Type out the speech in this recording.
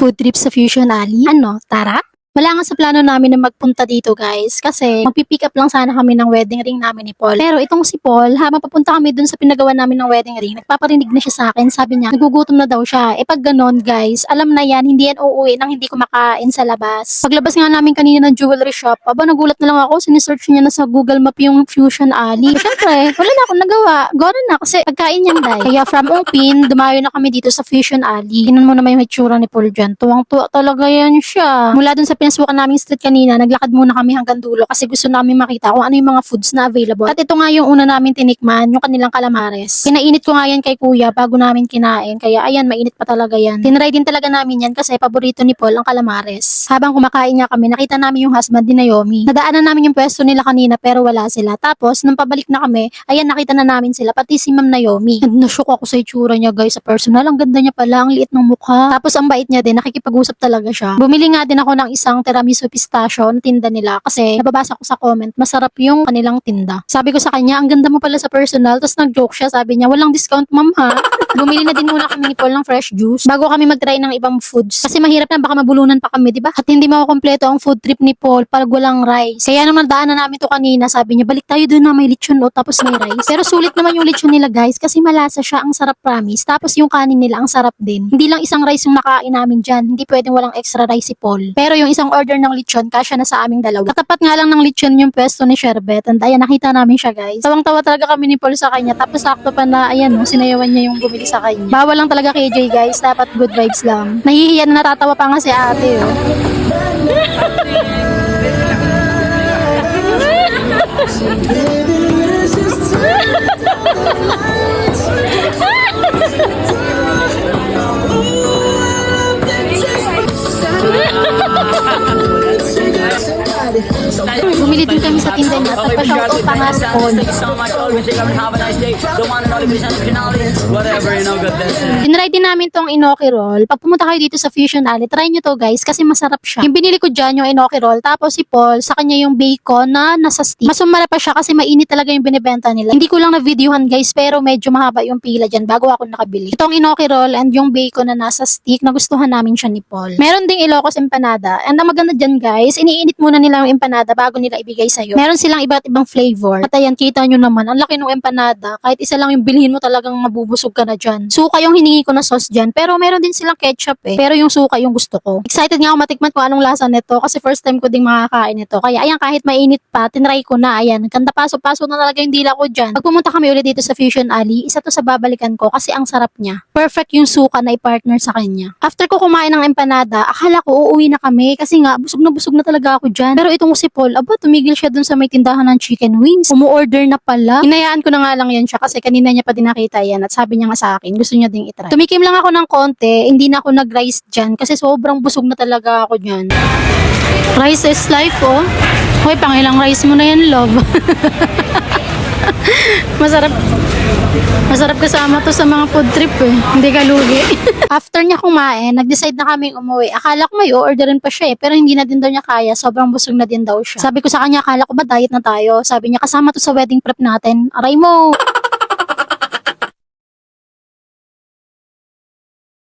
food trip sa Fusion Alley. Ano, tara? Wala nga sa plano namin na magpunta dito guys kasi magpipick up lang sana kami ng wedding ring namin ni Paul. Pero itong si Paul, habang papunta kami dun sa pinagawa namin ng wedding ring, nagpaparinig na siya sa akin. Sabi niya, nagugutom na daw siya. E pag ganon guys, alam na yan, hindi yan uuwi nang hindi kumakain sa labas. Paglabas nga namin kanina ng jewelry shop, nagulat na lang ako, sinesearch niya na sa Google Map yung Fusion Alley. Siyempre, wala na akong nagawa. Gora na kasi pagkain niyang day. Kaya from Upin, dumayo na kami dito sa Fusion Alley. Tingnan mo naman yung itsura ni Paul dyan. Tuwang-tuwa talaga yan siya. Mula dun sa pinasukan naming street kanina, naglakad muna kami hanggang dulo kasi gusto namin makita kung ano yung mga foods na available. At ito nga yung una namin tinikman, yung kanilang calamares. Kinainit ko nga yan kay kuya bago namin kinain, kaya ayan, mainit pa talaga yan. Tinry din talaga namin yan kasi paborito ni Paul ang calamares. Habang kumakain nga kami, nakita namin yung husband ni Naomi. Nadaanan namin yung pwesto nila kanina pero wala sila. Tapos, nung pabalik na kami, ayan, nakita na namin sila, pati si Ma'am Naomi. Nashook ako sa itsura niya guys, sa personal. Ang ganda niya pala, ang liit ng mukha. Tapos, ang bait niya din, nakikipag-usap talaga siya. Bumili nga din ako ng isang tiramisu pistachio na tinda nila kasi nababasa ko sa comment, masarap yung kanilang tinda. Sabi ko sa kanya, ang ganda mo pala sa personal. Tapos nag-joke siya, sabi niya, walang discount ma'am ha. Bumili na din muna kami ni Paul ng fresh juice bago kami mag-try ng ibang foods. Kasi mahirap na, baka mabulunan pa kami, di ba? At hindi makukompleto ang food trip ni Paul pag walang rice. Kaya nung nadaanan namin to kanina, sabi niya, balik tayo doon na may lechon o tapos may rice. Pero sulit naman yung lechon nila guys kasi malasa siya, ang sarap promise. Tapos yung kanin nila, ang sarap din. Hindi lang isang rice yung nakain namin dyan. Hindi pwedeng walang extra rice si Paul. Pero yung isang order ng lechon, kasya na sa aming dalawa. Katapat nga lang ng lechon yung pwesto ni Sherbet. And ayan, nakita namin siya guys. Tawang-tawa talaga kami ni Paul sa kanya. Tapos sakto pa na, ayan, sinayawan niya yung bumili sa kanya. Bawal lang talaga KJ guys. Dapat good vibes lang. Nahihiya na, natatawa pa nga si ate oh. Bumili din kami sa tinda niya at nagpa-shoutout pa nga si Paul. Tinry din namin tong enoki roll. Pag pumunta kayo dito sa Fusion Alley, try nyo to guys kasi masarap siya. Yung binili ko dyan yung enoki roll, tapos si Paul, sa kanya yung bacon na nasa stick. Mas umara pa siya kasi mainit talaga yung binibenta nila. Hindi ko lang na-videohan guys pero medyo mahaba yung pila dyan bago ako nakabili. Itong enoki roll and yung bacon na nasa stick, nagustuhan namin siya ni Paul. Meron ding Ilocos empanada. And ang maganda dyan guys, iniinit muna nila yung empanada bago nila ibigay sa'yo. Meron silang iba't ibang flavor. At ayan, kita nyo naman, ang laki ng empanada. Kahit isa lang yung bilhin mo, talagang mabubusog ka na dyan. Suka yung hiningi ko na sauce dyan. Pero meron din silang ketchup eh. Pero yung suka yung gusto ko. Excited nga ako matikman kung anong lasa nito kasi first time ko ding makakain ito. Kaya ayan, kahit mainit pa, tinry ko na. Ayan, kanda paso-paso na talaga yung dila ko dyan. Pag pumunta kami ulit dito sa Fusion Alley, isa to sa babalikan ko kasi ang sarap niya. Perfect yung suka na i-partner sa kanya. After ko kumain ng empanada, akala ko uuwi na kami kasi nga busog na talaga ako dyan. Pero itong si Paul, tumigil siya dun sa may tindahan ng chicken wings. Umu-order na pala. Hinayaan ko na nga lang yan siya kasi kanina niya pa din nakita yan at sabi niya nga sa akin, gusto niya ding itry. Tumikim lang ako ng konti, hindi na ako nag-rice dyan kasi sobrang busog na talaga ako dyan. Rice is life, oh. Hoy, pangilang rice mo na yan, love. Masarap kasama to sa mga food trip eh. Hindi ka lugi. After niya kumain, nag-decide na kaming umuwi. Akala ko may o-orderin pa siya eh, pero hindi na din daw niya kaya. Sobrang busog na din daw siya. Sabi ko sa kanya, akala ko ba diet na tayo? Sabi niya, kasama to sa wedding prep natin. Aray mo!